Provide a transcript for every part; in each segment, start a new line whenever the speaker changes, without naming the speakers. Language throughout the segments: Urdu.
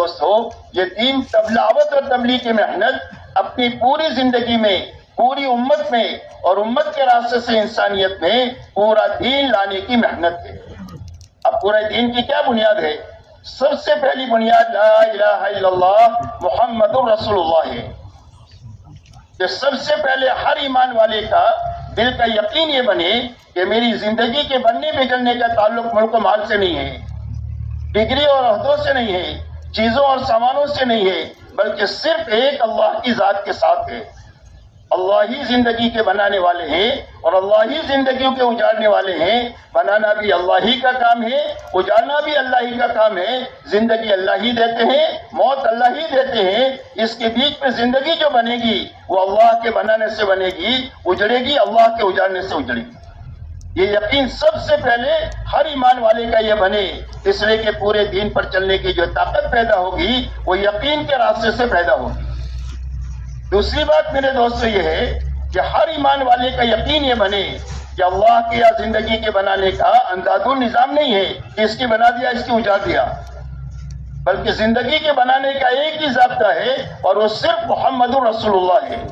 دوستو، یہ دین دعوت اور تبلیغ کی محنت اپنی پوری زندگی میں، پوری امت میں اور امت کے راستے سے انسانیت میں پورا دین لانے کی محنت ہے۔ اب پورے دین کی کیا بنیاد ہے؟ سب سے پہلی بنیاد لا الہ الا اللہ محمد رسول اللہ ہے۔ کہ سب سے پہلے ہر ایمان والے کا دل کا یقین یہ بنے کہ میری زندگی کے بننے بگڑنے کا تعلق ملک و مال سے نہیں ہے، ڈگری اور عہدوں سے نہیں ہے، چیزوں اور سامانوں سے نہیں ہے، بلکہ صرف ایک اللہ کی ذات کے ساتھ ہے۔ اللہ ہی زندگی کے بنانے والے ہیں اور اللہ ہی زندگیوں کے اجاڑنے والے ہیں۔ بنانا بھی اللہ ہی کا کام ہے، اجاڑنا بھی اللہ ہی کا کام ہے۔ زندگی اللہ ہی دیتے ہیں، موت اللہ ہی دیتے ہیں۔ اس کے بیچ میں زندگی جو بنے گی وہ اللہ کے بنانے سے بنے گی، اجڑے گی اللہ کے اجاڑنے سے اجڑے گی۔ یہ یقین سب سے پہلے ہر ایمان والے کا یہ بنے، اس لیے کہ پورے دین پر چلنے کی جو طاقت پیدا ہوگی وہ یقین کے راستے سے پیدا ہوگی۔ دوسری بات میرے دوستو یہ ہے کہ ہر ایمان والے کا یقین یہ بنے کہ اللہ کے یا زندگی کے بنانے کا انداز نظام نہیں ہے کہ اس کی بنا دیا، اس کی اجاڑ دیا، بلکہ زندگی کے بنانے کا ایک ہی ضابطہ ہے اور وہ صرف محمد رسول اللہ ہے۔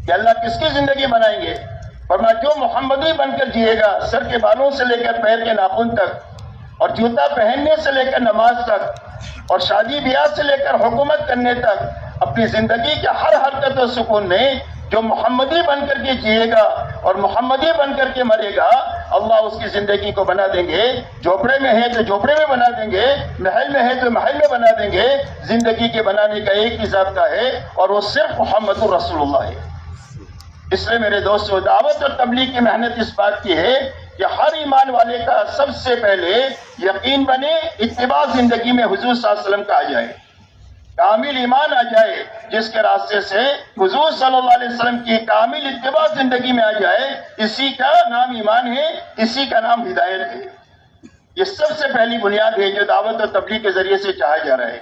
کہ اللہ کس کی زندگی بنائیں گے؟ فرمایا جو محمدی بن کر جیے گا، سر کے بالوں سے لے کر پیر کے ناخن تک، اور جوتا پہننے سے لے کر نماز تک، اور شادی بیاہ سے لے کر حکومت کرنے تک، اپنی زندگی کے ہر حرکت و سکون میں جو محمدی بن کر کے جیے گا اور محمدی بن کر کے مرے گا، اللہ اس کی زندگی کو بنا دیں گے۔ جھوپڑے میں ہے تو جھوپڑے میں بنا دیں گے، محل میں ہے تو محل میں بنا دیں گے۔ زندگی کے بنانے کا ایک ہی ضابطہ ہے اور وہ صرف محمد رسول اللہ ہے۔ اس لیے میرے دوستو، دعوت اور تبلیغ کی محنت اس بات کی ہے کہ ہر ایمان والے کا سب سے پہلے یقین بنے، اتباع زندگی میں حضور صلی اللہ علیہ وسلم کا آ جائے، کامل ایمان آ جائے، جس کے راستے سے حضور صلی اللہ علیہ وسلم کی کامل اتباع زندگی میں آ جائے۔ اسی کا نام ایمان ہے، اسی کا نام ہدایت ہے۔ یہ سب سے پہلی بنیاد ہے جو دعوت اور تبلیغ کے ذریعے سے چاہا جا رہا ہے۔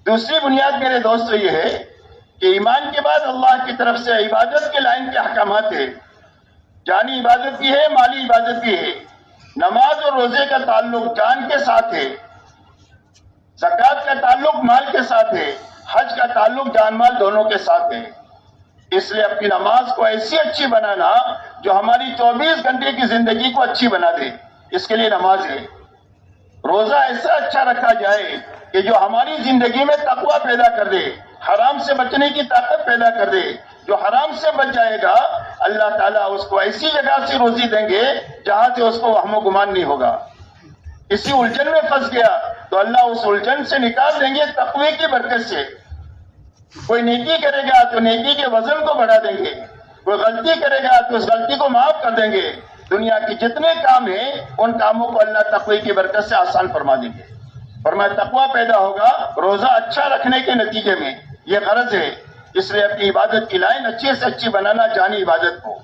دوسری بنیاد میرے دوستو یہ ہے کہ ایمان کے بعد اللہ کی طرف سے عبادت کے لائن کے احکامات ہیں۔ جانی عبادت بھی ہے، مالی عبادت بھی ہے۔ نماز اور روزے کا تعلق جان کے ساتھ ہے، زکوٰۃ کا تعلق مال کے ساتھ ہے، حج کا تعلق جان مال دونوں کے ساتھ ہے۔ اس لیے اپنی نماز کو ایسی اچھی بنانا جو ہماری 24 گھنٹے کی زندگی کو اچھی بنا دے، اس کے لیے نماز ہے۔ روزہ ایسا اچھا رکھا جائے کہ جو ہماری زندگی میں تقویٰ پیدا کر دے، حرام سے بچنے کی طاقت پیدا کر دے۔ جو حرام سے بچ جائے گا، اللہ تعالیٰ اس کو ایسی جگہ سے روزی دیں گے جہاں سے اس کو وہم و گمان نہیں ہوگا۔ کسی الجھن میں پھنس گیا تو اللہ اس الجھن سے نکال دیں گے تقوی کی برکت سے۔ کوئی نیکی کرے گا تو نیکی کے وزن کو بڑھا دیں گے، کوئی غلطی کرے گا تو اس غلطی کو معاف کر دیں گے۔ دنیا کے جتنے کام ہیں ان کاموں کو اللہ تقوی کی برکت سے آسان فرما دیں گے۔ فرمایا تقوی پیدا ہوگا روزہ اچھا رکھنے کے نتیجے میں، یہ غرض ہے۔ اس لیے اپنی عبادت کی لائن اچھی سے اچھی بنانا، جانی عبادت کو۔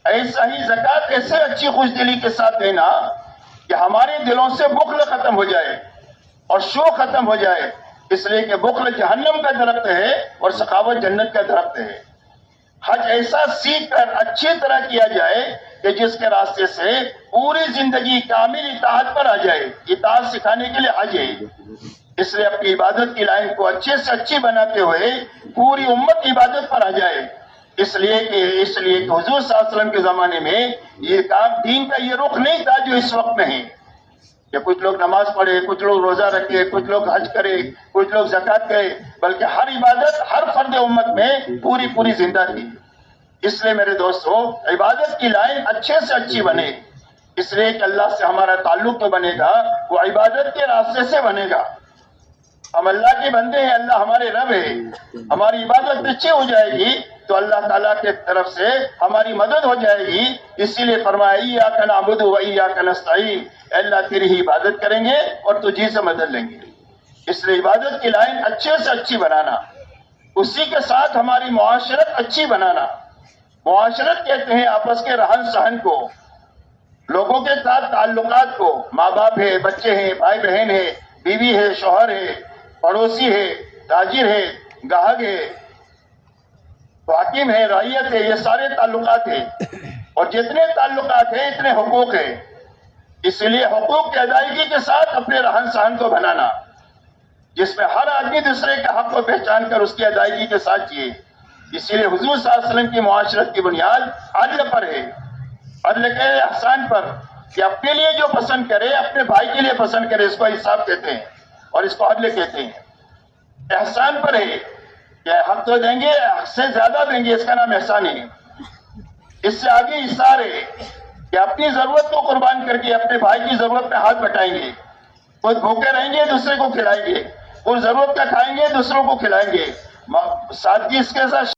ایسا ہی زکوٰۃ ایسے اچھی خوش دلی کے ساتھ دینا کہ ہمارے دلوں سے بخل ختم ہو جائے اور شو ختم ہو جائے۔ اس لیے کہ بخل جہنم کا درخت ہے اور سخاوت جنت کا درخت ہے۔ حج ایسا سیکھ کر اچھی طرح کیا جائے کہ جس کے راستے سے پوری زندگی کامل اطاعت پر آ جائے۔ اطاعت سکھانے کے لیے حج ہے۔ اس لیے اپنی عبادت کی لائن کو اچھے سے اچھی بناتے ہوئے پوری امت عبادت پر آ جائے۔ اس لیے کہ حضور صلی اللہ علیہ وسلم کے زمانے میں یہ کام دین کا یہ رخ نہیں تھا جو اس وقت میں ہے کہ کچھ لوگ نماز پڑھے، کچھ لوگ روزہ رکھے، کچھ لوگ حج کرے، کچھ لوگ زکوٰۃ کرے، بلکہ ہر عبادت ہر فرد امت میں پوری زندہ تھی۔ اس لیے میرے دوستو، عبادت کی لائن اچھے سے اچھی بنے، اس لیے کہ اللہ سے ہمارا تعلق تو بنے گا، وہ عبادت کے راستے سے بنے گا۔ ہم اللہ کے بندے ہیں، اللہ ہمارے رب ہے، ہماری عبادت اچھی ہو جائے گی تو اللہ تعالیٰ کے طرف سے ہماری مدد ہو جائے گی۔ اسی لیے فرمایا ایاک نعبد و ایاک نستعین، اللہ تیری ہی عبادت کریں گے اور تجھی سے مدد لیں گے۔ اس لیے عبادت کی لائن اچھے سے اچھی بنانا، اسی کے ساتھ ہماری معاشرت اچھی بنانا۔ معاشرت کہتے ہیں آپس کے رہن سہن کو، لوگوں کے ساتھ تعلقات کو، ماں باپ ہے، بچے ہیں، بھائی بہن ہے، بیوی ہے، شوہر ہے، پڑوسی ہے، تاجر ہے، گاہک ہے، حاکم ہے، رعیت ہے، یہ سارے تعلقات ہیں، اور جتنے تعلقات ہیں اتنے حقوق ہیں۔ اس لیے حقوق کی ادائیگی کے ساتھ اپنے رہن سہن کو بنانا۔ جس میں ہر آدمی دوسرے کے حق کو پہچان کر اس کی ادائیگی کے ساتھ جیے. اسی لیے حضور صلی اللہ علیہ وسلم کی معاشرت کی بنیاد عدل پر ہے، عدل کے احسان پر، کہ اپنے لیے جو پسند کرے اپنے بھائی کے لیے پسند کرے، اس کو انصاف کہتے ہیں اور اس کو عدل کہتے ہیں. احسان پر ہے کہ حق تو دیں گے، حق سے زیادہ دیں گے، اس کا نام احسان ہے. اس سے آگے اثار ہے کہ اپنی ضرورت کو قربان کر کے اپنے بھائی کی ضرورت پہ ہاتھ بٹائیں گے. خود بھوکے رہیں گے دوسرے کو کھلائیں گے، اور ضرورت کا کھائیں گے دوسروں کو کھلائیں گے. سادگی اس کے ساتھ